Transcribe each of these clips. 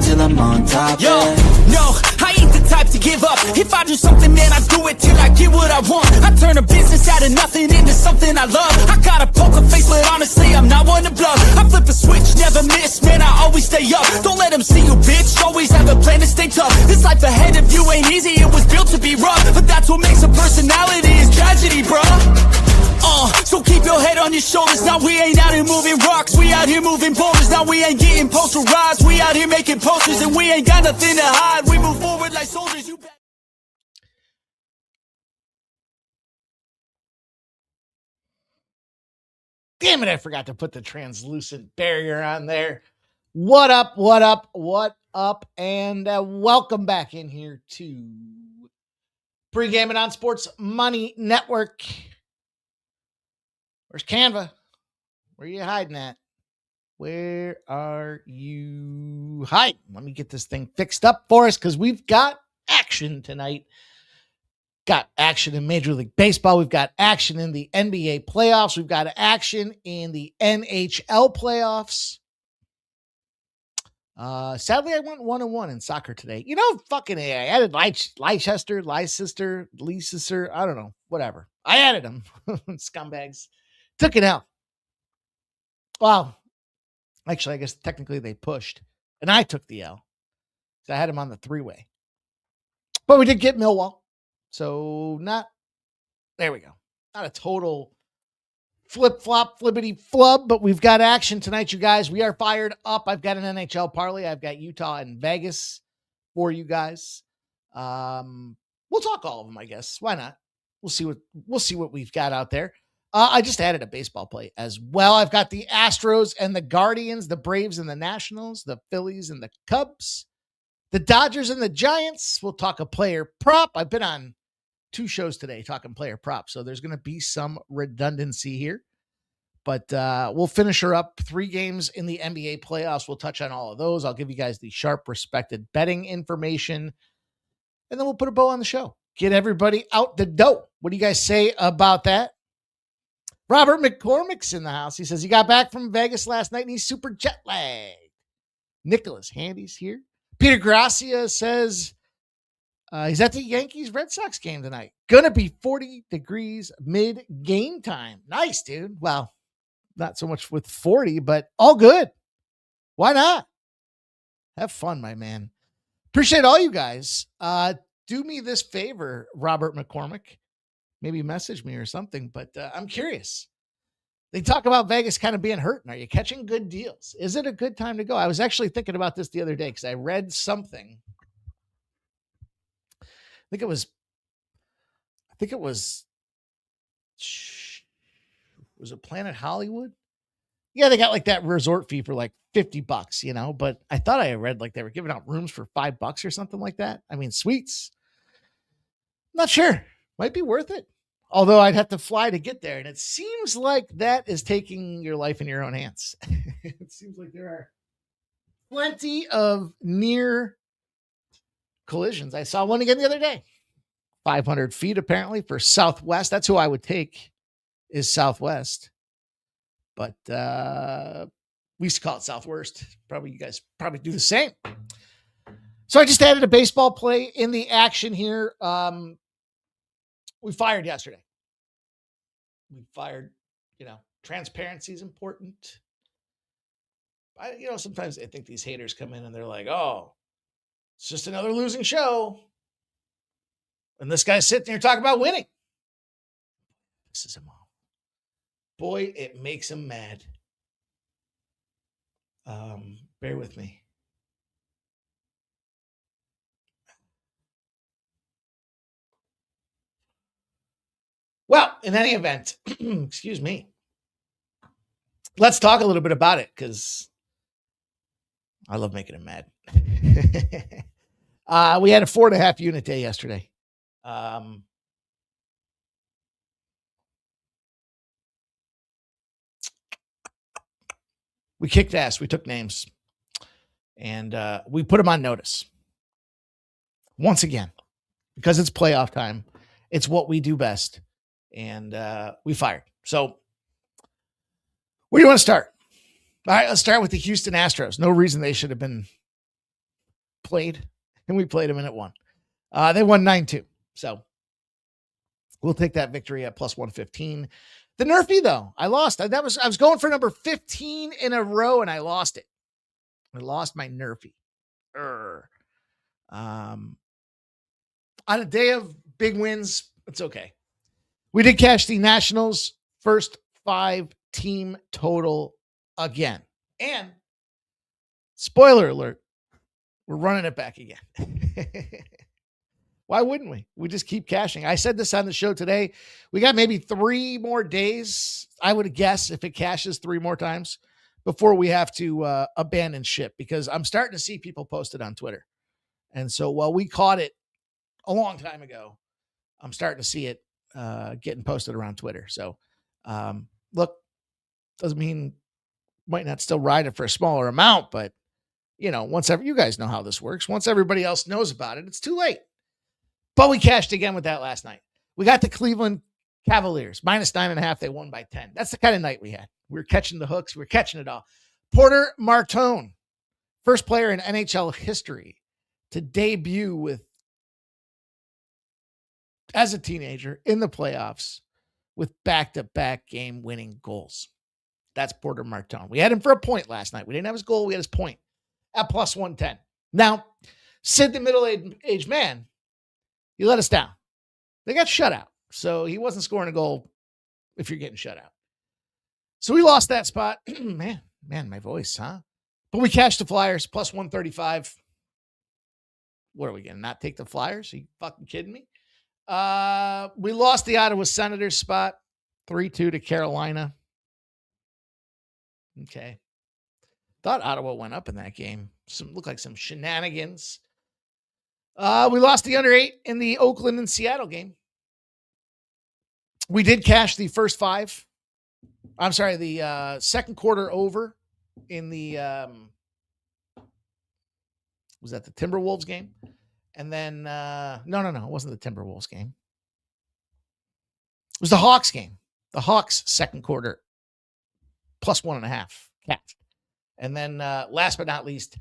till I'm on top. Yo, no, I ain't the type to give up. If I do something, man, I do it till I get what I want. I turn a business out of nothing into something I love. I got a poker face, but honestly, I'm not one to bluff. I flip a switch, never miss, man, I always stay up. Don't let them see you, bitch, always have a plan to stay tough. This life ahead of you ain't easy, it was built to be rough. But that's what makes a personality, is tragedy, bruh. So keep your head on your shoulders. Now we ain't out here moving rocks, we out here moving boulders. Now we ain't getting posterized, we out here making posters. And we ain't got nothing to hide, we move forward like soldiers. You bet. Damn it, I forgot to put the translucent barrier on there. What up, what up, what up, and welcome back in here to Pregaming on Sports Money Network. Where's Canva? Where are you hiding at? Where are you hiding? Let me get this thing fixed up for us because we've got action tonight. Got action in Major League Baseball. We've got action in the NBA playoffs. We've got action in the NHL playoffs. Sadly, I went 1-1 in soccer today. You know, fucking A. I added Leicester, I don't know, whatever. I added them. Scumbags. Took it out. Well, actually, I guess technically they pushed, and I took the L. So I had him on the three-way. But we did get Millwall. So there we go. Not a total flip-flop, flippity-flub, but we've got action tonight, you guys. We are fired up. I've got an NHL parlay. I've got Utah and Vegas for you guys. We'll talk all of them, I guess. Why not? We'll see what we've got out there. I just added a baseball play as well. I've got the Astros and the Guardians, the Braves and the Nationals, the Phillies and the Cubs, the Dodgers and the Giants. We'll talk a player prop. I've been on 2 shows today talking player prop, so there's going to be some redundancy here. But we'll finish her up. 3 games in the NBA playoffs. We'll touch on all of those. I'll give you guys the sharp, respected betting information, and then we'll put a bow on the show. Get everybody out the dough. What do you guys say about that? Robert McCormick's in the house. He says he got back from Vegas last night and he's super jet lagged. Nicholas Handy's here. Peter Gracia says he's at the Yankees-Red Sox game tonight. Gonna be 40 degrees mid-game time. Nice, dude. Well, not so much with 40, but all good. Why not? Have fun, my man. Appreciate all you guys. Do me this favor, Robert McCormick. Maybe message me or something, but I'm curious. They talk about Vegas kind of being hurt. Are you catching good deals? Is it a good time to go? I was actually thinking about this the other day because I read something. I think it was it Planet Hollywood? Yeah, they got like that resort fee for like $50, you know, but I thought I read like they were giving out rooms for $5 or something like that. I mean, suites. Not sure. Might be worth it. Although I'd have to fly to get there. And it seems like that is taking your life in your own hands. It seems like there are plenty of near collisions. I saw one again the other day. 500 feet apparently for Southwest. That's who I would take, is Southwest. But we used to call it Southwest. Probably you guys probably do the same. So I just added a baseball play in the action here. We fired yesterday. Transparency is important. Sometimes I think these haters come in and they're like, oh, it's just another losing show. And this guy's sitting here talking about winning. This is him off. Boy, it makes him mad. Bear with me. Well, in any event, excuse me. Let's talk a little bit about it because I love making him mad. We had a 4.5 unit day yesterday. We kicked ass. We took names. And we put them on notice. Once again, because it's playoff time. It's what we do best. And we fired. So where do you want to start? All right, let's start with the Houston Astros. No reason they should have been played, and we played them in at 1. They won 9-2. So we'll take that victory at plus 115. The Nerfy, though, I lost. I was going for number 15 in a row, and I lost it. I lost my Nerfy. On a day of big wins, it's okay. We did cash the Nationals' first 5-team total again. And spoiler alert, we're running it back again. Why wouldn't we? We just keep cashing. I said this on the show today. We got maybe 3 more days, I would guess, if it cashes 3 more times before we have to abandon ship, because I'm starting to see people post it on Twitter. And so while we caught it a long time ago, I'm starting to see it getting posted around Twitter. So look, doesn't mean might not still ride it for a smaller amount, but once you guys know how this works. Once everybody else knows about it, it's too late. But we cashed again with that last night. We got the Cleveland Cavaliers minus 9.5. They won by 10. That's the kind of night we had. We were catching the hooks. We were catching it all. Porter Martone, first player in NHL history to debut as a teenager in the playoffs with back-to-back game-winning goals. That's Porter Martone. We had him for a point last night. We didn't have his goal. We had his point at plus 110. Now, Sid, the middle-aged man, he let us down. They got shut out. So he wasn't scoring a goal if you're getting shut out. So we lost that spot. man, my voice, huh? But we cashed the Flyers plus 135. What are we going to not take the Flyers? Are you fucking kidding me? We lost the Ottawa Senators spot 3-2 to Carolina. Okay. Thought Ottawa went up in that game. Looked like some shenanigans. We lost the under 8 in the Oakland and Seattle game. We did cash the first 5. I'm sorry, the second quarter over in the was that the Timberwolves game? And then no, it wasn't the Timberwolves game. It was the Hawks game. The Hawks second quarter plus 1.5 capped. And then last but not least,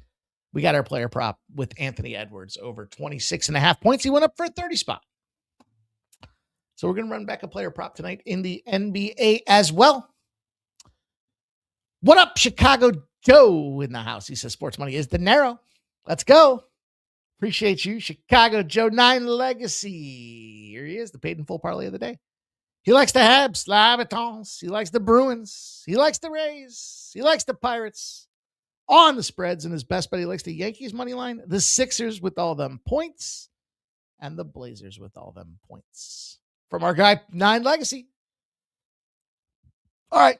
we got our player prop with Anthony Edwards over 26.5 points. He went up for a 30 spot. So we're going to run back a player prop tonight in the NBA as well. What up, Chicago Joe in the house? He says sports money is dinero. Let's go. Appreciate you, Chicago Joe. 9 Legacy. Here he is, the paid in full parlay of the day. He likes the Habs, La Batons. He likes the Bruins. He likes the Rays. He likes the Pirates on the spreads. And his best bet, he likes the Yankees money line, the Sixers with all them points, and the Blazers with all them points. From our guy, 9 Legacy. All right.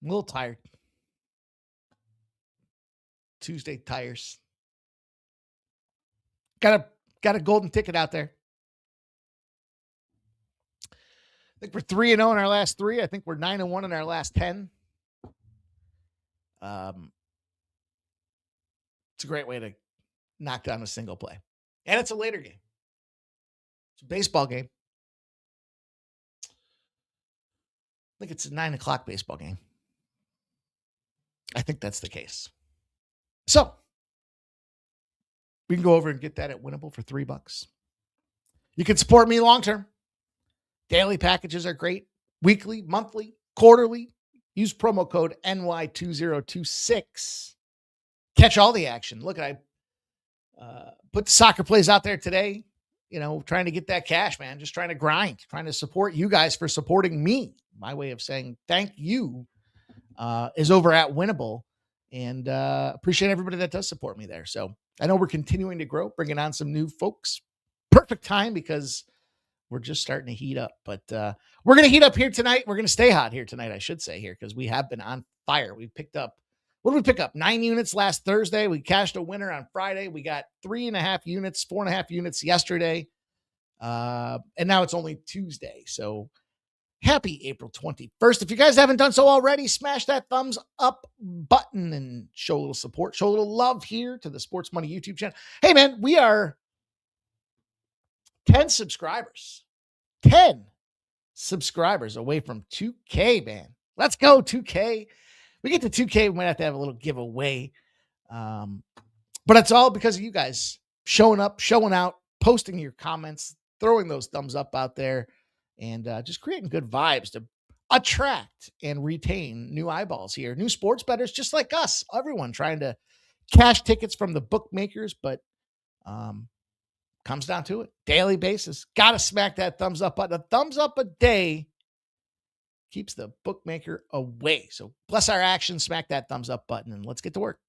I'm a little tired. Tuesday tires. Got a golden ticket out there. I think we're 3-0 in our last 3. I think we're 9-1 in our last 10. It's a great way to knock down a single play. And it's a later game. It's a baseball game. I think it's a 9 o'clock baseball game. I think that's the case. So we can go over and get that at Winnable for $3. You can support me long-term. Daily packages are great. Weekly, monthly, quarterly. Use promo code NY2026. Catch all the action. Look, I put the soccer plays out there today, trying to get that cash, man. Just trying to grind, trying to support you guys for supporting me. My way of saying thank you is over at Winnable. And appreciate everybody that does support me there. So I know we're continuing to grow, bringing on some new folks. Perfect time because we're just starting to heat up. But we're going to heat up here tonight. We're going to stay hot here tonight, I should say here, because we have been on fire. We picked up, what did we pick up? 9 units last Thursday. We cashed a winner on Friday. We got 3.5 units, 4.5 units yesterday. And now it's only Tuesday. So happy April 21st. If you guys haven't done so already, smash that thumbs up button and show a little support, show a little love here to the Sports Money YouTube channel. Hey, man, we are 10 subscribers. 10 subscribers away from 2K, man. Let's go, 2K. We get to 2K, we might have to have a little giveaway. But it's all because of you guys showing up, showing out, posting your comments, throwing those thumbs up out there, and just creating good vibes to attract and retain new eyeballs here. New sports bettors just like us. Everyone trying to cash tickets from the bookmakers, but comes down to it. Daily basis. Got to smack that thumbs up button. A thumbs up a day keeps the bookmaker away. So bless our actions, smack that thumbs up button, and let's get to work.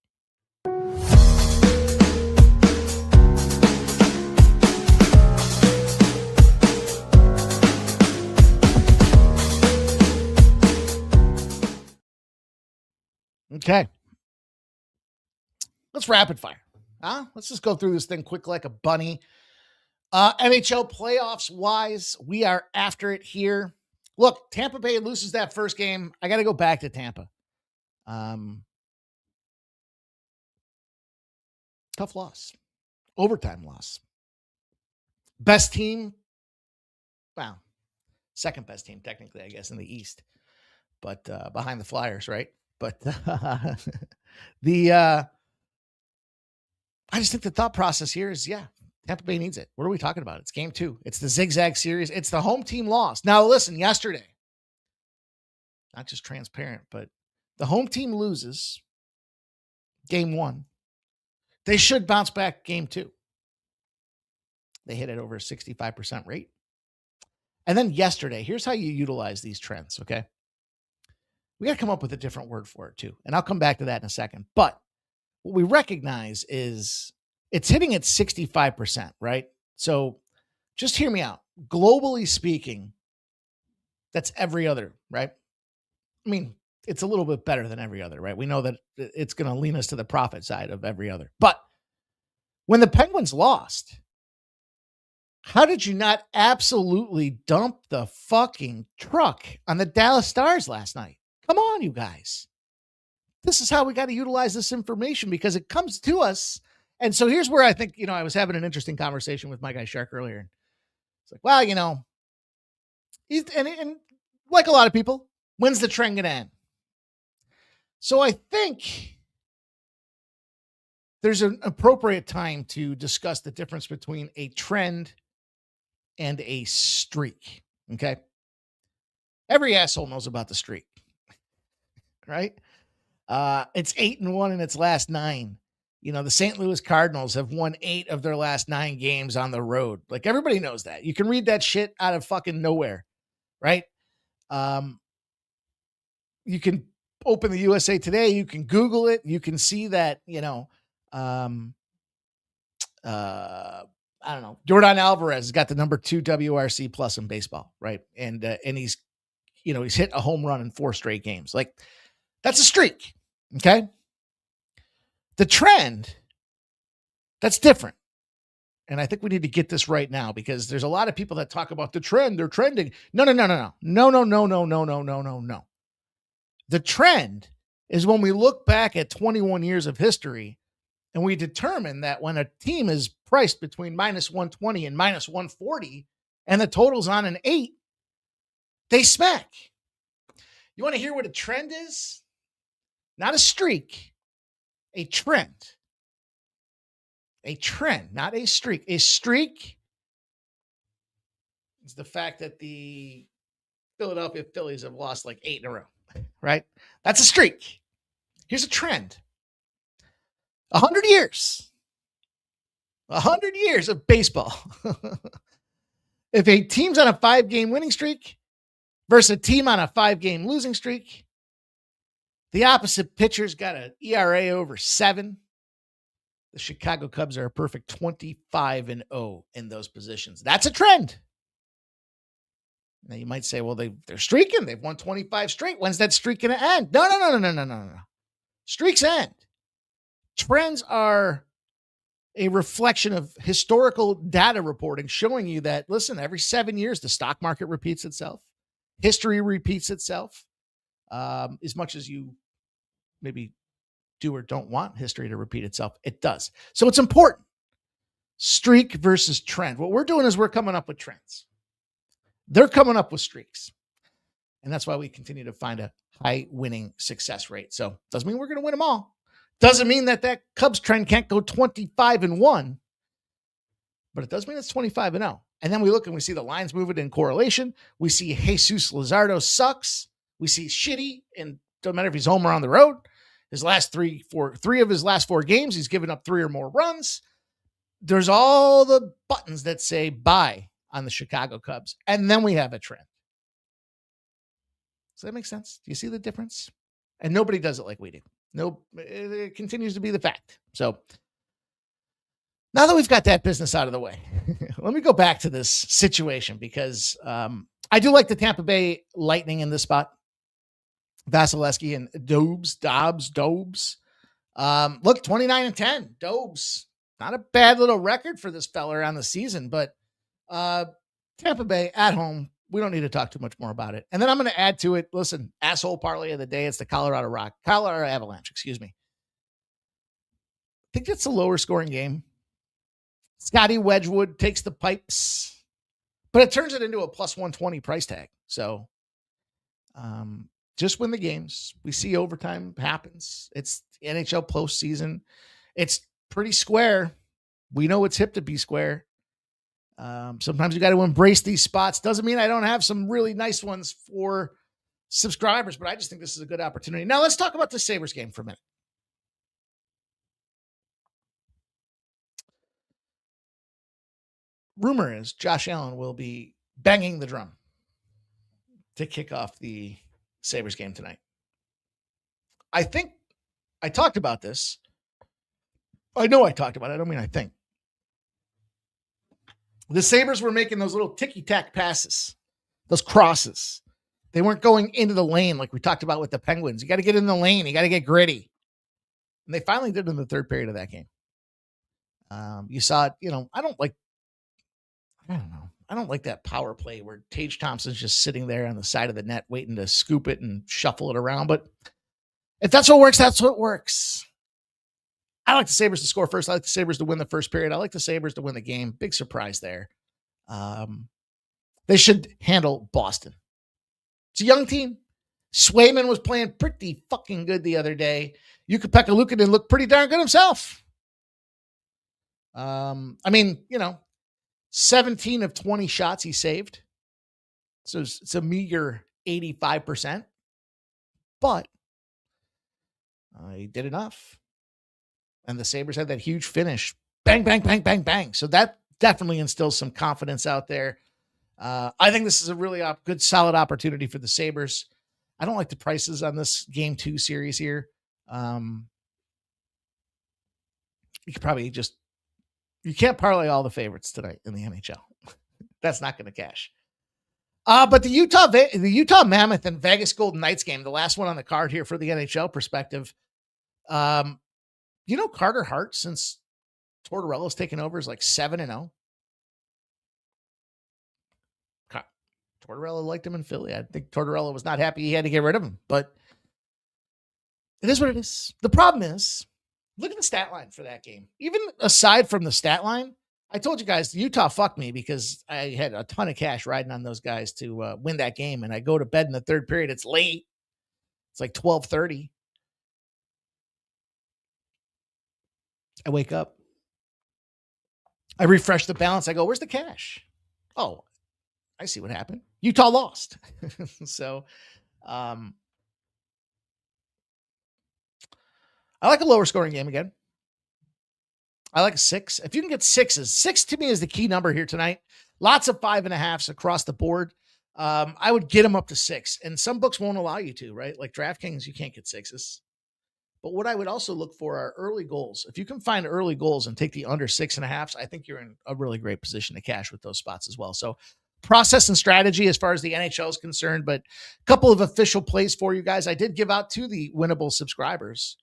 Okay. Let's rapid fire. Let's just go through this thing quick like a bunny. NHL playoffs wise, we are after it here. Look, Tampa Bay loses that first game. I got to go back to Tampa. Tough loss. Overtime loss. Best team. Wow. Second best team, technically, I guess, in the East. But behind the Flyers, right? But I just think the thought process here is, Tampa Bay needs it. What are we talking about? It's game 2. It's the zigzag series. It's the home team loss. Now, listen, yesterday, not just transparent, but the home team loses game 1. They should bounce back game 2. They hit it over a 65% rate. And then yesterday, here's how you utilize these trends, okay? We got to come up with a different word for it too. And I'll come back to that in a second. But what we recognize is it's hitting at 65%, right? So just hear me out. Globally speaking, that's every other, right? I mean, it's a little bit better than every other, right? We know that it's going to lean us to the profit side of every other. But when the Penguins lost, how did you not absolutely dump the fucking truck on the Dallas Stars last night? Come on, you guys. This is how we got to utilize this information because it comes to us. And so here's where I think, I was having an interesting conversation with my guy Shark earlier. It's like, well, he's and like a lot of people, when's the trend going to end? So I think there's an appropriate time to discuss the difference between a trend and a streak. Okay. Every asshole knows about the streak, right? It's 8-1 in its last 9. The St. Louis Cardinals have won 8 of their last 9 games on the road. Like everybody knows that. You can read that shit out of fucking nowhere, right? You can open the USA Today. You can Google it. You can see that, I don't know. Jordan Alvarez has got the number 2 WRC plus in baseball, right? And he's hit a home run in 4 straight games. Like that's a streak. Okay. The trend, that's different. And I think we need to get this right now because there's a lot of people that talk about the trend. They're trending. No. The trend is when we look back at 21 years of history and we determine that when a team is priced between minus 120 and minus 140 and the total's on an 8, they smack. You want to hear what a trend is? Not a streak, a trend. A trend, not a streak. A streak is the fact that the Philadelphia Phillies have lost like 8 in a row, right? That's a streak. Here's a trend. 100 years. 100 years of baseball. If a team's on a 5-game winning streak versus a team on a 5-game losing streak, the opposite pitcher's got an ERA over 7. The Chicago Cubs are a perfect 25-0 in those positions. That's a trend. Now you might say, well, they're streaking. They've won 25 straight. When's that streak going to end? No. Streaks end. Trends are a reflection of historical data reporting showing you that, listen, every 7 years, the stock market repeats itself. History repeats itself. As much as you maybe do or don't want history to repeat itself, it does. So it's important. Streak versus trend. What we're doing is we're coming up with trends. They're coming up with streaks. And that's why we continue to find a high winning success rate. So doesn't mean we're going to win them all. Doesn't mean that Cubs trend can't go 25-1, but it does mean it's 25-0. And then we look and we see the lines moving in correlation. We see Jesus Luzardo sucks. We see shitty, and doesn't matter if he's home or on the road. Three of his last four games, he's given up 3 or more runs. There's all the buttons that say buy on the Chicago Cubs. And then we have a trend. Does that make sense? Do you see the difference? And nobody does it like we do. No, it continues to be the fact. So now that we've got that business out of the way, let me go back to this situation because I do like the Tampa Bay Lightning in this spot. Vasilevsky and Dobbs. Look, 29-10. Dobbs. Not a bad little record for this fella around the season, but Tampa Bay at home, we don't need to talk too much more about it. And then I'm going to add to it, listen, asshole parlay of the day, it's the Colorado Avalanche, excuse me. I think it's a lower scoring game. Scotty Wedgwood takes the pipes, but it turns it into a plus 120 price tag. So just win the games. We see overtime happens. It's NHL postseason. It's pretty square. We know it's hip to be square. Sometimes you got to embrace these spots. Doesn't mean I don't have some really nice ones for subscribers, but I just think this is a good opportunity. Now let's talk about the Sabres game for a minute. Rumor is Josh Allen will be banging the drum to kick off the Sabres game tonight. I think I talked about this. I know I talked about it. I don't mean I think. The Sabres were making those little ticky-tack passes, those crosses. They weren't going into the lane like we talked about with the Penguins. You got to get in the lane. You got to get gritty. And they finally did in the third period of that game. You saw it, I don't like that power play where Tage Thompson's just sitting there on the side of the net waiting to scoop it and shuffle it around. But if that's what works, that's what works. I like the Sabres to score first. I like the Sabres to win the first period. I like the Sabres to win the game. Big surprise there. They should handle Boston. It's a young team. Swayman was playing pretty fucking good the other day. Ukko-Pekka Luukkonen looked pretty darn good himself. 17 of 20 shots he saved. So it's a meager 85%. But he did enough. And the Sabres had that huge finish. Bang, bang, bang, bang, bang. So that definitely instills some confidence out there. I think this is a really good, solid opportunity for the Sabres. I don't like the prices on this Game 2 series here. You could probably you can't parlay all the favorites tonight in the NHL. That's not going to cash. But the Utah Mammoth and Vegas Golden Knights game, the last one on the card here for the NHL perspective. Carter Hart, since Tortorella's taken over, is like 7-0. Tortorella liked him in Philly. I think Tortorella was not happy he had to get rid of him, but it is what it is. The problem is, look at the stat line for that game. Even aside from the stat line, I told you guys, Utah fucked me because I had a ton of cash riding on those guys to win that game, and I go to bed in the third period. It's late. It's like 12:30. I wake up. I refresh the balance. I go, where's the cash? Oh, I see what happened. Utah lost. So I like a lower scoring game again. I like a 6. If you can get 6s, 6 to me is the key number here tonight. Lots of 5.5s across the board. I would get them up to 6. And some books won't allow you to, right? Like DraftKings, you can't get 6s. But what I would also look for are early goals. If you can find early goals and take the under 6.5s, I think you're in a really great position to cash with those spots as well. So process and strategy as far as the NHL is concerned, but a couple of official plays for you guys. I did give out to the winnable subscribers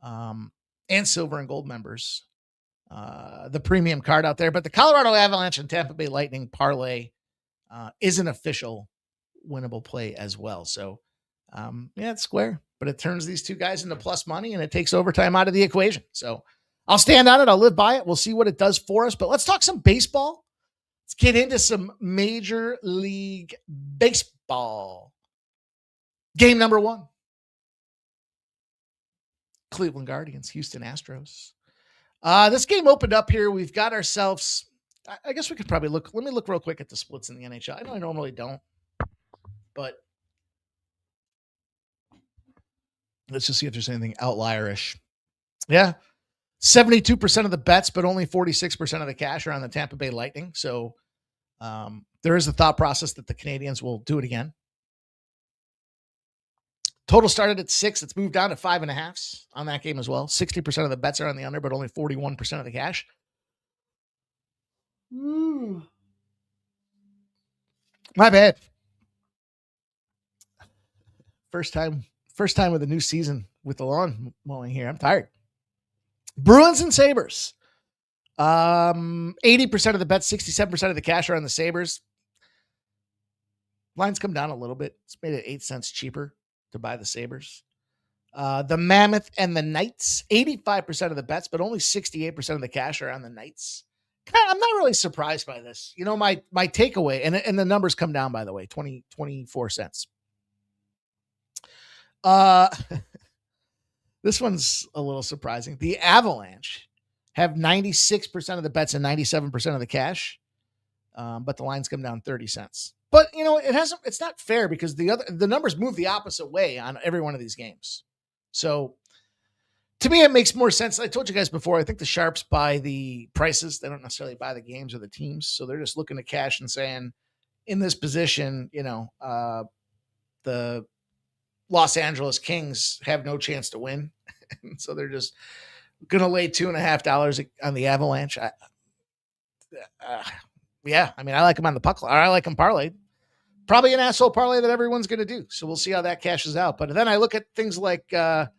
and silver and gold members the premium card out there. But the Colorado Avalanche and Tampa Bay Lightning parlay is an official winnable play as well. So it's square, but it turns these two guys into plus money and it takes overtime out of the equation. So I'll stand on it. I'll live by it. We'll see what it does for us, but let's talk some baseball. Let's get into some Major League Baseball. Game number 1. Cleveland Guardians, Houston Astros. This game opened up here. We've got ourselves, I guess we could probably look. Let me look real quick at the splits in the NHL. I know I normally don't, but let's just see if there's anything outlierish. Yeah. 72% of the bets, but only 46% of the cash are on the Tampa Bay Lightning. So there is a thought process that the Canadians will do it again. Total started at 6. It's moved down to 5.5 on that game as well. 60% of the bets are on the under, but only 41% of the cash. My bad. First time with a new season with the lawn mowing here. I'm tired. Bruins and Sabres. 80% of the bets, 67% of the cash are on the Sabres. Lines come down a little bit. It's made it 8 cents cheaper to buy the Sabres. The Mammoth and the Knights, 85% of the bets, but only 68% of the cash are on the Knights. I'm not really surprised by this. You know, my takeaway, and the numbers come down, by the way, 24 cents. This one's a little surprising. The Avalanche have 96% of the bets and 97% of the cash, but the lines come down 30 cents. But, you know, it's not fair because the numbers move the opposite way on every one of these games. So to me, it makes more sense. I told you guys before, I think the Sharps buy the prices. They don't necessarily buy the games or the teams. So they're just looking to cash and saying, in this position, you know, the Los Angeles Kings have no chance to win. So they're just going to lay $2.50 on the Avalanche. Yeah, I mean, I like them on the puck. I like them parlayed. Probably an asshole parlay that everyone's going to do. So we'll see how that cashes out. But then I look at things like the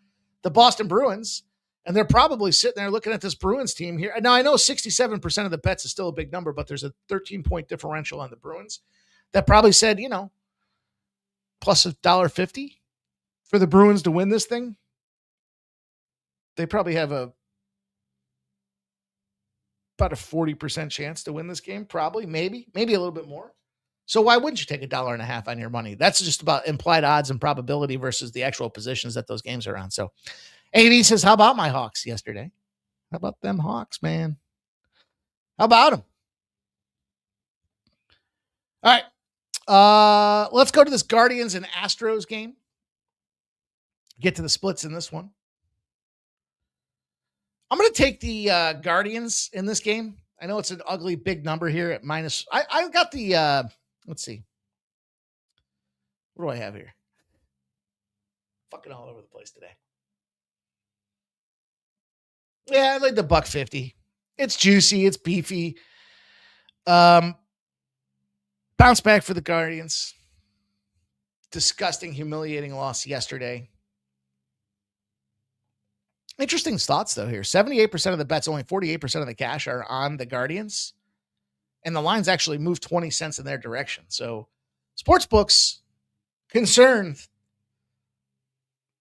Boston Bruins, and they're probably sitting there looking at this Bruins team here. Now, I know 67% of the bets is still a big number, but there's a 13-point differential on the Bruins that probably said, you know, plus $1.50 for the Bruins to win this thing. They probably have about a 40% chance to win this game. Probably, maybe a little bit more. So why wouldn't you take $1.50 on your money? That's just about implied odds and probability versus the actual positions that those games are on. So AV says, how about my Hawks yesterday? How about them Hawks, man? How about them? All right. Let's go to this Guardians and Astros game. Get to the splits in this one. I'm going to take the Guardians in this game. I know it's an ugly big number here at minus. I got the, let's see. What do I have here? Fucking all over the place today. Yeah, I like the $1.50. It's juicy. It's beefy. Bounce back for the Guardians. Disgusting, humiliating loss yesterday. Interesting thoughts, though, here. 78% of the bets, only 48% of the cash are on the Guardians. And the lines actually moved 20 cents in their direction. So, sportsbooks concerned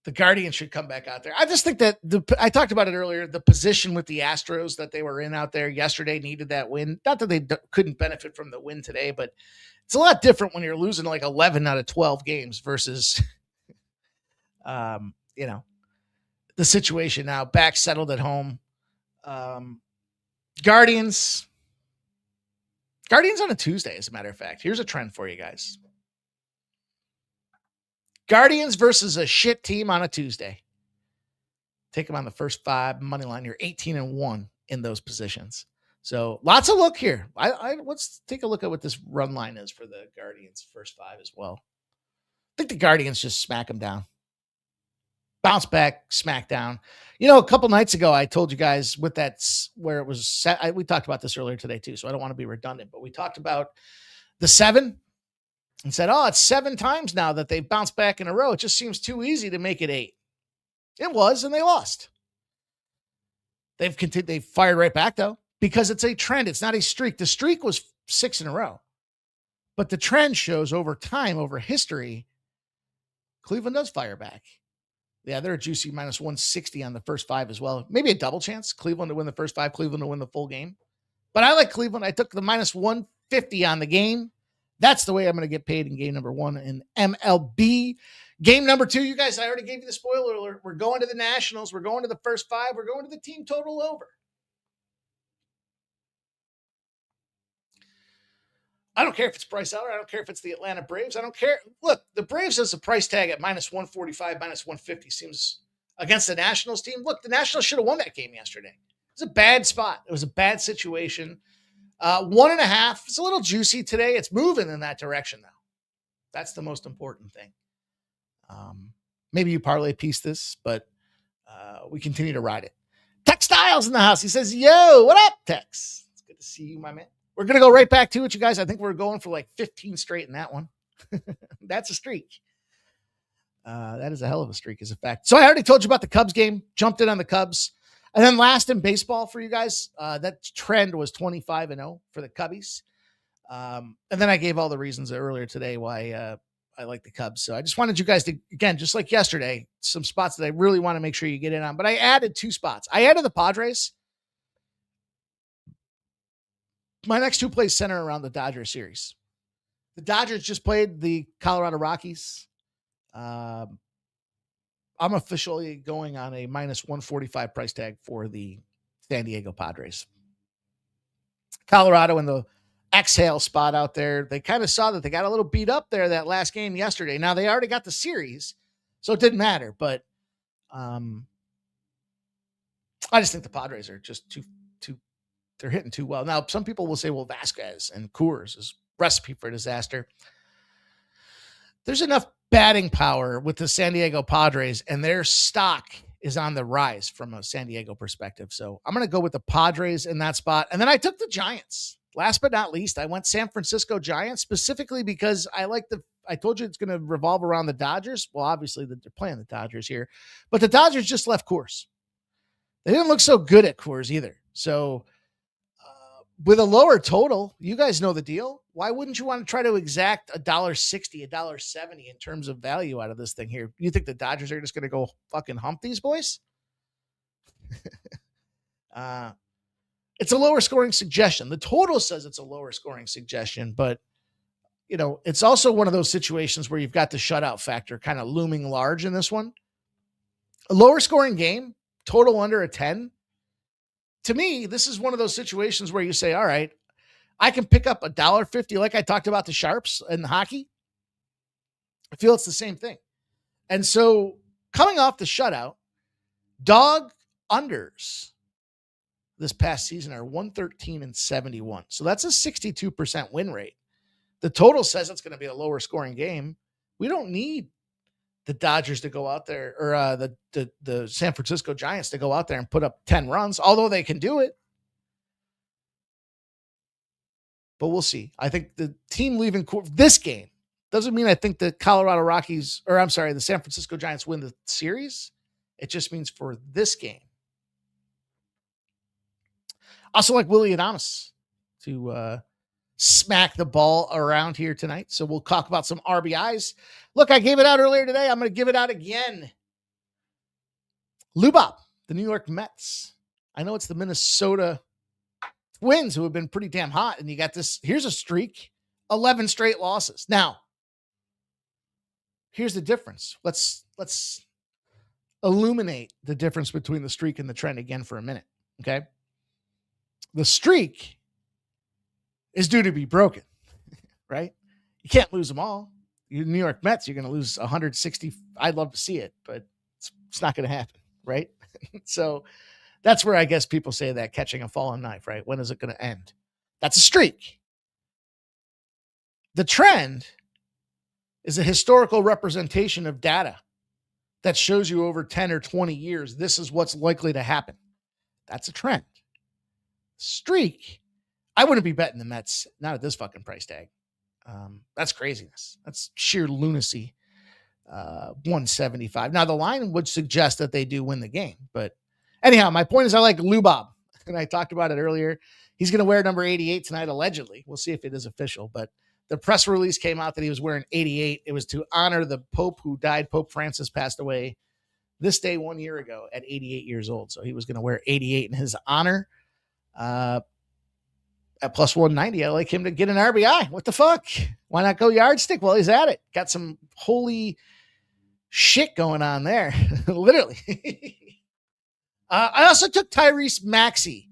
the Guardians should come back out there. I just think that I talked about it earlier. The position with the Astros that they were in out there yesterday needed that win. Not that they couldn't benefit from the win today, but it's a lot different when you're losing like 11 out of 12 games versus, you know, the situation now. Back settled at home. Guardians on a Tuesday, as a matter of fact. Here's a trend for you guys. Guardians versus a shit team on a Tuesday. Take them on the first 5 money line. You're 18-1 in those positions. So lots of look here. Let's take a look at what this run line is for the Guardians first 5 as well. I think the Guardians just smack them down. Bounce back, smack down. You know, a couple nights ago, I told you guys with that where it was set. We talked about this earlier today too, so I don't want to be redundant, but we talked about the 7 and said, oh, it's 7 times now that they've bounced back in a row. It just seems too easy to make it 8. It was, and they lost. They've continued. They fired right back though, because it's a trend. It's not a streak. The streak was 6 in a row, but the trend shows over time, over history, Cleveland does fire back. Yeah, they're a juicy minus 160 on the first 5 as well. Maybe a double chance. Cleveland to win the first 5, Cleveland to win the full game. But I like Cleveland. I took the minus 150 on the game. That's the way I'm going to get paid in game number 1 in MLB. Game number 2, you guys, I already gave you the spoiler alert. We're going to the Nationals. We're going to the first 5. We're going to the team total over. I don't care if it's Bryce Elder. I don't care if it's the Atlanta Braves. I don't care. Look, the Braves has a price tag at minus 145, minus 150 seems against the Nationals team. Look, the Nationals should have won that game yesterday. It was a bad spot. It was a bad situation. 1.5. It's a little juicy today. It's moving in that direction now. That's the most important thing. Maybe you parlay piece this, but we continue to ride it. Textiles in the house. He says, yo, what up, Tex? It's good to see you, my man. We're going to go right back to it, you guys. I think we're going for like 15 straight in that one. That's a streak. That is a hell of a streak, as a fact. So I already told you about the Cubs game. Jumped in on the Cubs. And then last in baseball for you guys, that trend was 25-0 for the Cubbies. And then I gave all the reasons earlier today why I like the Cubs. So I just wanted you guys to, again, just like yesterday, some spots that I really want to make sure you get in on. But I added 2 spots. I added the Padres. My next 2 plays center around the Dodgers series. The Dodgers just played the Colorado Rockies. I'm officially going on a minus 145 price tag for the San Diego Padres. Colorado in the exhale spot out there. They kind of saw that they got a little beat up there that last game yesterday. Now they already got the series, so it didn't matter. But I just think the Padres are just too they're hitting too well. Now, some people will say, well, Vasquez and Coors is recipe for disaster. There's enough batting power with the San Diego Padres, and their stock is on the rise from a San Diego perspective. So I'm going to go with the Padres in that spot. And then I took the Giants. Last but not least, I went San Francisco Giants specifically because I told you it's going to revolve around the Dodgers. Well, obviously they're playing the Dodgers here, but the Dodgers just left Coors. They didn't look so good at Coors either. So with a lower total, you guys know the deal. Why wouldn't you want to try to exact $1.60, $1.70 in terms of value out of this thing here? You think the Dodgers are just going to go fucking hump these boys? It's a lower scoring suggestion. The total says it's a lower scoring suggestion, but you know, it's also one of those situations where you've got the shutout factor kind of looming large in this one. A lower scoring game, total under a 10. To me, this is one of those situations where you say, all right, I can pick up $1.50 like I talked about the Sharps in hockey. I feel it's the same thing. And so coming off the shutout, dog unders this past season are 113-71. So that's a 62% win rate. The total says it's going to be a lower scoring game. We don't need the Dodgers to go out there or the San Francisco Giants to go out there and put up 10 runs, although they can do it. But we'll see. I think the team leaving this game doesn't mean I think the the San Francisco Giants win the series. It just means for this game. Also like Willie Adames to smack the ball around here tonight. So we'll talk about some RBIs. Look, I gave it out earlier today. I'm going to give it out again. Lubop, the New York Mets. I know it's the Minnesota Twins who have been pretty damn hot. And you got this. Here's a streak. 11 straight losses. Now, here's the difference. Let's illuminate the difference between the streak and the trend again for a minute. Okay. The streak is due to be broken, right? You can't lose them all. You New York Mets, you're going to lose 160. I'd love to see it, but it's not going to happen, right? So that's where I guess people say that catching a fallen knife, right? When is it going to end? That's a streak. The trend is a historical representation of data that shows you over 10 or 20 years, this is what's likely to happen. That's a trend. Streak, I wouldn't be betting the Mets, not at this fucking price tag. That's craziness. That's sheer lunacy. 175. Now, the line would suggest that they do win the game. But anyhow, my point is I like Lubop. And I talked about it earlier. He's going to wear number 88 tonight, allegedly. We'll see if it is official. But the press release came out that he was wearing 88. It was to honor the Pope who died. Pope Francis passed away this day 1 year ago at 88 years old. So he was going to wear 88 in his honor. At plus 190, I like him to get an RBI. What the fuck? Why not go yardstick while he's at it? Got some holy shit going on there. Literally. I also took Tyrese Maxey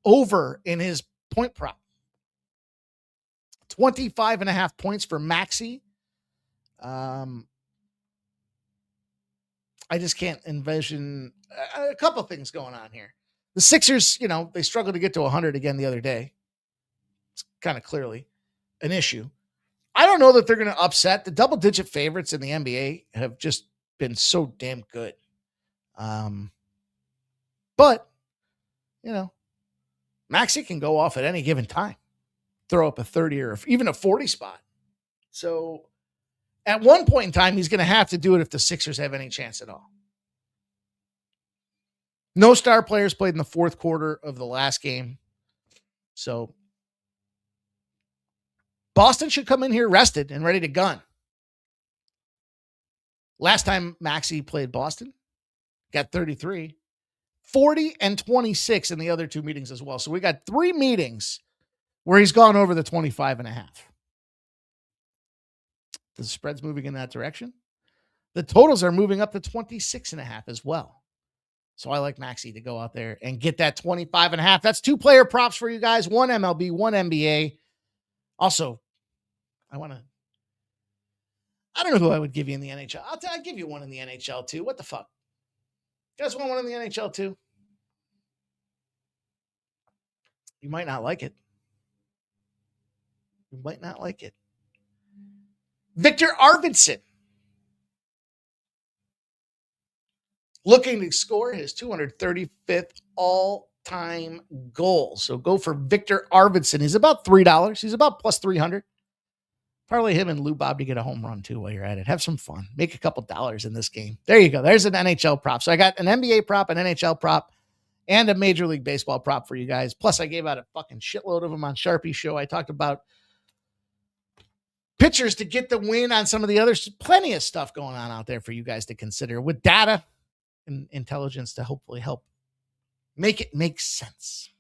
over in his point prop. 25.5 points for Maxey. I just can't envision a couple things going on here. The Sixers, they struggled to get to 100 again the other day. It's kind of clearly an issue. I don't know that they're going to upset. The double-digit favorites in the NBA have just been so damn good. But, Maxey can go off at any given time. Throw up a 30 or even a 40 spot. So at one point in time, he's going to have to do it if the Sixers have any chance at all. No star players played in the fourth quarter of the last game. So Boston should come in here rested and ready to gun. Last time Maxey played Boston, got 33, 40 and 26 in the other two meetings as well. So we got 3 meetings where he's gone over the 25.5. The spread's moving in that direction. The totals are moving up to 26.5 as well. So I like Maxey to go out there and get that 25.5. That's 2 player props for you guys. 1 MLB, 1 NBA. Also, I don't know who I would give you in the NHL. I'll give you one in the NHL too. What the fuck? You guys want one in the NHL too? You might not like it. You might not like it. Victor Arvidsson. Looking to score his 235th all-time goal. So go for Victor Arvidsson. He's about $3. He's about plus 300. Parlay him and Lou Bob to get a home run too while you're at it. Have some fun. Make a couple dollars in this game. There you go. There's an NHL prop. So I got an NBA prop, an NHL prop, and a Major League Baseball prop for you guys. Plus I gave out a fucking shitload of them on Sharpie's show. I talked about pitchers to get the win on some of the others. Plenty of stuff going on out there for you guys to consider with data and intelligence to hopefully help make it make sense.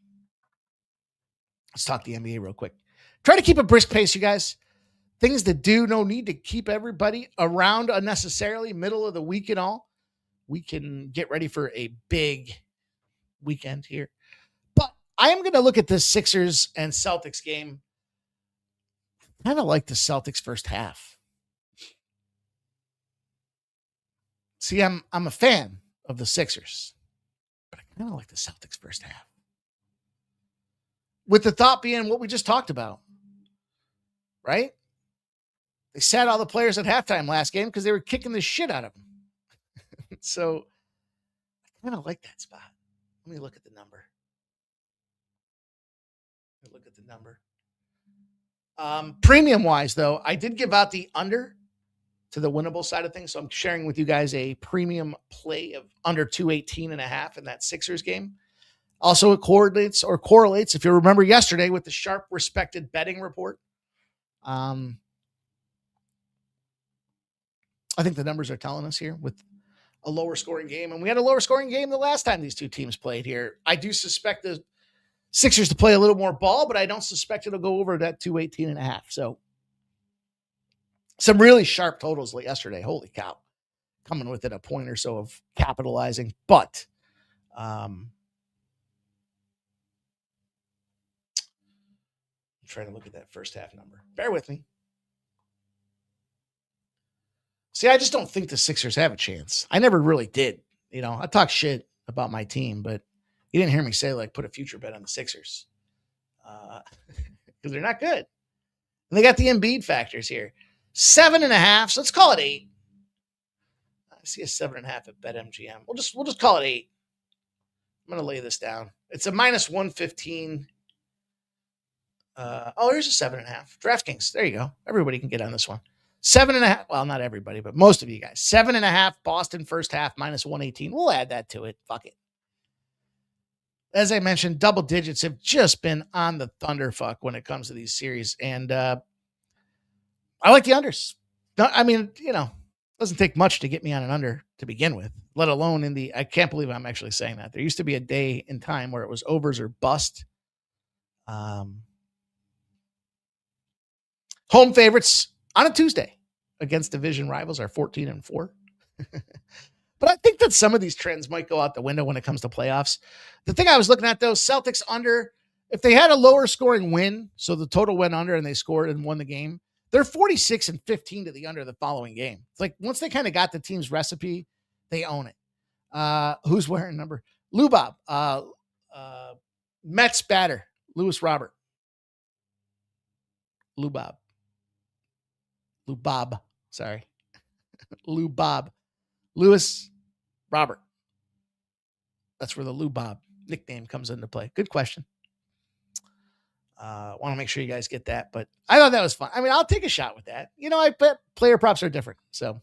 Let's talk the NBA real quick. Try to keep a brisk pace, you guys. Things to do, no need to keep everybody around unnecessarily, middle of the week and all. We can get ready for a big weekend here. But I am going to look at this Sixers and Celtics game. I kind of like the Celtics first half. See, I'm a fan of the Sixers, but I kind of like the Celtics first half. With the thought being what we just talked about, right? They sat all the players at halftime last game because they were kicking the shit out of them. So I kind of like that spot. Let me look at the number. Premium wise, though, I did give out the under to the winnable side of things. So I'm sharing with you guys a premium play of under 218.5 in that Sixers game. Also, it correlates, if you remember yesterday, with the Sharp Respected Betting Report. I think the numbers are telling us here with a lower scoring game. And we had a lower scoring game the last time these two teams played here. I do suspect the Sixers to play a little more ball, but I don't suspect it'll go over that 218.5. So some really sharp totals yesterday. Holy cow. Coming within a point or so of capitalizing. But I'm trying to look at that first half number. Bear with me. See, I just don't think the Sixers have a chance. I never really did. I talk shit about my team, but you didn't hear me say, put a future bet on the Sixers. Because they're not good. And they got the Embiid factors here. 7.5. So let's call it 8. I see a 7.5 at BetMGM. We'll just call it 8. I'm going to lay this down. It's a minus 115. Here's a 7.5. DraftKings. There you go. Everybody can get on this one. 7.5. Well, not everybody, but most of you guys. 7.5 Boston first half minus 118. We'll add that to it. Fuck it. As I mentioned, double digits have just been on the thunderfuck when it comes to these series. And I like the unders. Doesn't take much to get me on an under to begin with, let alone I can't believe I'm actually saying that. There used to be a day in time where it was overs or bust. Home favorites on a Tuesday against division rivals are 14-4. But I think that some of these trends might go out the window when it comes to playoffs. The thing I was looking at, though, Celtics under, if they had a lower scoring win, so the total went under and they scored and won the game, they're 46-15 to the under the following game. It's like once they kind of got the team's recipe, they own it. Who's wearing number? Lubob. Mets batter. Lewis Robert. Lubob. Sorry. Lubob. Lewis Robert. That's where the Lubob nickname comes into play. Good question. Want to make sure you guys get that, but I thought that was fun. I mean, I'll take a shot with that. You know, I bet player props are different. So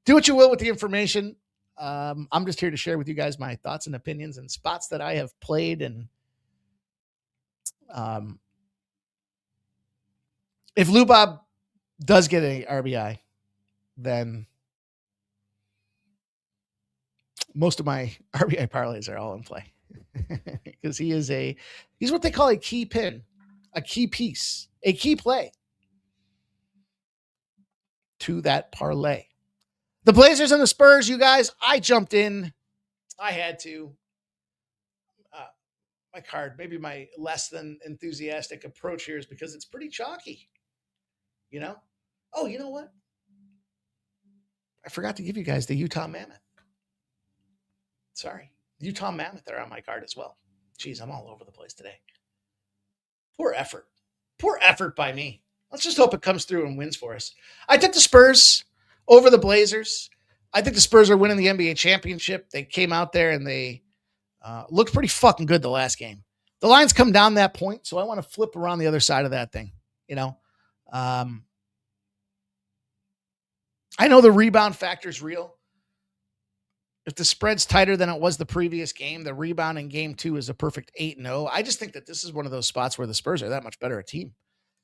do what you will with the information. I'm just here to share with you guys my thoughts and opinions and spots that I have played. And if Lubob does get a RBI, then most of my RBI parlays are all in play because he's what they call a key pin, a key piece, a key play to that parlay. The Blazers and the Spurs, you guys, I jumped in. I had to. My card, maybe my less than enthusiastic approach here is because it's pretty chalky. You know? Oh, you know what? I forgot to give you guys the Utah Mammoth. Sorry. Utah Mammoth are on my card as well. Jeez, I'm all over the place today. Poor effort. Poor effort by me. Let's just hope it comes through and wins for us. I took the Spurs over the Blazers. I think the Spurs are winning the NBA championship. They came out there and they looked pretty fucking good the last game. The lines come down that point, so I want to flip around the other side of that thing. You know, I know the rebound factor is real. If the spread's tighter than it was the previous game, the rebound in game 2 is a perfect 8-0. I just think that this is one of those spots where the Spurs are that much better a team.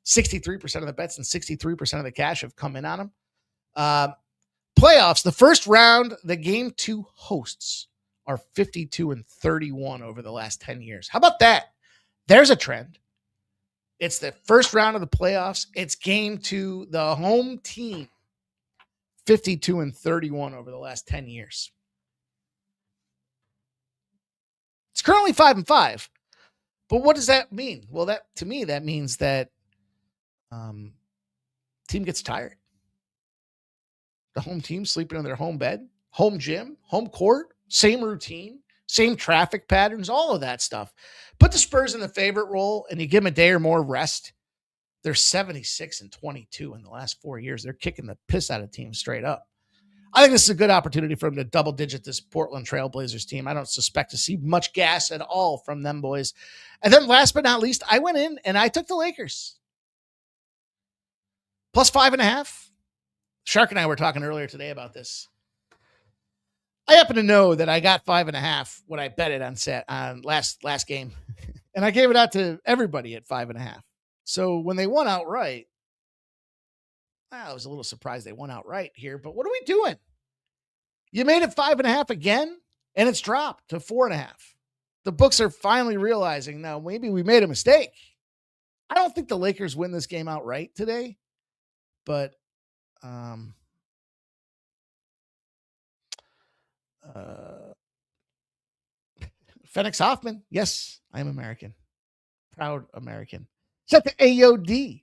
63% of the bets and 63% of the cash have come in on them. Playoffs, the first round, the game 2 hosts are 52-31 over the last 10 years. How about that? There's a trend. It's the first round of the playoffs. It's game 2, the home team, 52-31 over the last 10 years. It's currently 5-5. But what does that mean? Well, that to me, that means that team gets tired. The home team sleeping in their home bed, home gym, home court, same routine, same traffic patterns, all of that stuff. Put the Spurs in the favorite role and you give them a day or more rest. They're 76-22 in the last 4 years. They're kicking the piss out of teams straight up. I think this is a good opportunity for them to double digit this Portland Trailblazers team. I don't suspect to see much gas at all from them boys. And then last but not least, I went in and I took the Lakers. Plus 5.5. Shark and I were talking earlier today about this. I happen to know that I got 5.5 when I bet it on last game. And I gave it out to everybody at 5.5. So when they won outright, I was a little surprised they won outright here, but what are we doing? You made it 5.5 again, and it's dropped to 4.5. The books are finally realizing now maybe we made a mistake. I don't think the Lakers win this game outright today, but Phoenix Hoffman. Yes, I'm American. Proud American. Set the AOD.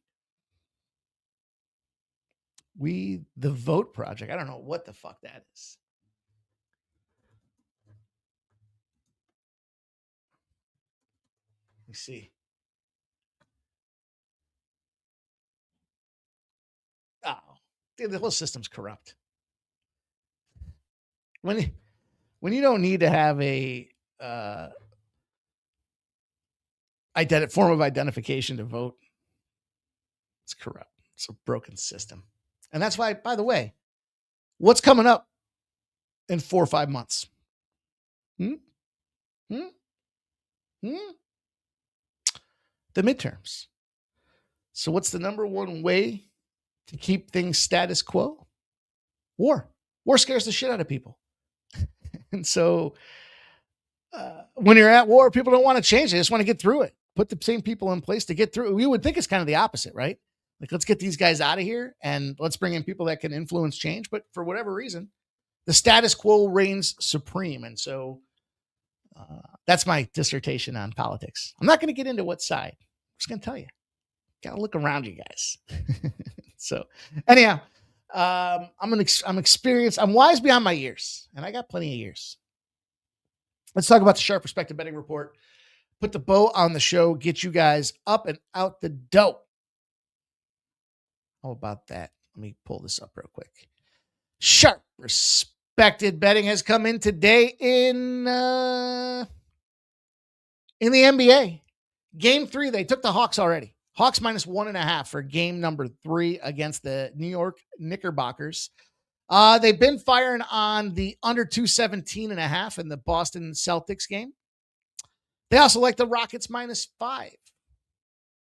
We the Vote Project. I don't know what the fuck that is. Let me see. Oh, dude, the whole system's corrupt. When you don't need to have a form of identification to vote, it's corrupt. It's a broken system. And that's why, by the way, what's coming up in 4 or 5 months? The midterms. So what's the number one way to keep things status quo? War. War scares the shit out of people. And so when you're at war, people don't want to change. They just want to get through it. Put the same people in place to get through it. We would think it's kind of the opposite, right? Like, let's get these guys out of here and let's bring in people that can influence change. But for whatever reason, the status quo reigns supreme. And so that's my dissertation on politics. I'm not going to get into what side. I'm just going to tell you. Got to look around you guys. So anyhow, I'm experienced. I'm wise beyond my years, and I got plenty of years. Let's talk about the Sharp Perspective Betting Report. Put the bow on the show, get you guys up and out the dope. How about that? Let me pull this up real quick. Sharp Respected Betting has come in today in the NBA. Game 3, they took the Hawks already. Hawks minus 1.5 for game number 3 against the New York Knickerbockers. They've been firing on the under 217.5 in the Boston Celtics game. They also like the Rockets minus 5.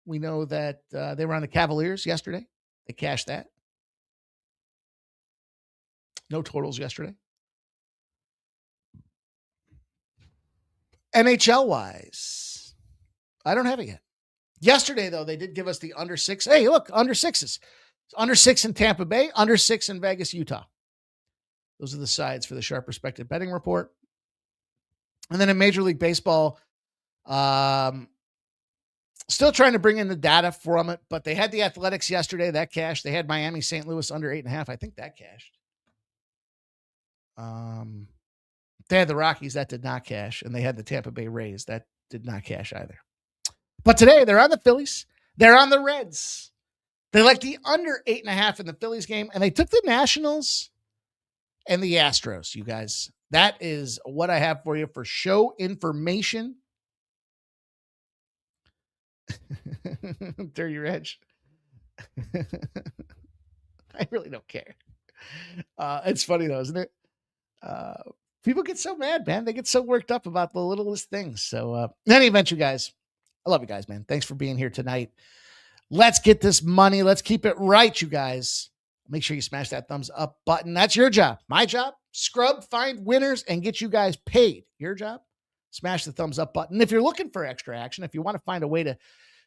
We know that they were on the Cavaliers yesterday. They cashed that. No totals yesterday. NHL wise, I don't have it yet. Yesterday, though, they did give us the under 6. Hey, look, under 6s. Under 6 in Tampa Bay, under 6 in Vegas, Utah. Those are the sides for the Sharp Perspective Betting Report. And then in Major League Baseball, still trying to bring in the data from it, but they had the Athletics yesterday. That cashed. They had Miami, St. Louis under 8.5. I think that cashed. They had the Rockies. That did not cash. And they had the Tampa Bay Rays. That did not cash either. But today, they're on the Phillies. They're on the Reds. They like the under 8.5 in the Phillies game, and they took the Nationals and the Astros, you guys. That is what I have for you for show information. Dirty Reg. I really don't care. It's funny, though, isn't it? People get so mad, man. They get so worked up about the littlest things. So in any event, you guys, I love you guys, man. Thanks for being here tonight. Let's get this money. Let's keep it right, you guys. Make sure you smash that thumbs up button. That's your job. My job, scrub, find winners, and get you guys paid. Your job, smash the thumbs up button. If you're looking for extra action, if you want to find a way to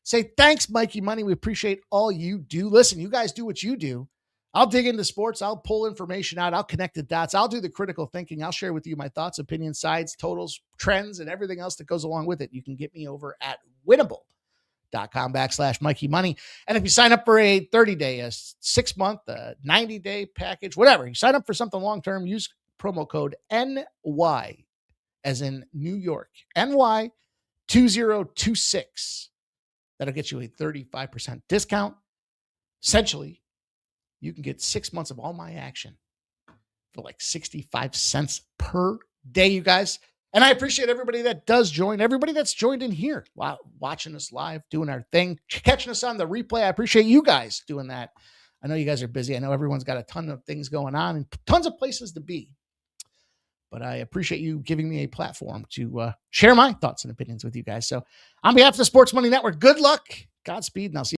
say, thanks, Mikey Money, we appreciate all you do. Listen, you guys do what you do. I'll dig into sports. I'll pull information out. I'll connect the dots. I'll do the critical thinking. I'll share with you my thoughts, opinions, sides, totals, trends, and everything else that goes along with it. You can get me over at winnable.com/Mikey Money. And if you sign up for a 30-day, a 6-month, a 90-day package, whatever, you sign up for something long-term, use promo code NY, as in New York, NY 2026. That'll get you a 35% discount. Essentially, you can get 6 months of all my action for like 65 cents per day, you guys. And I appreciate everybody that does join, everybody that's joined in here, watching us live, doing our thing, catching us on the replay. I appreciate you guys doing that. I know you guys are busy. I know everyone's got a ton of things going on and tons of places to be. But I appreciate you giving me a platform to share my thoughts and opinions with you guys. So on behalf of the Sports Money Network, good luck, Godspeed, and I'll see you.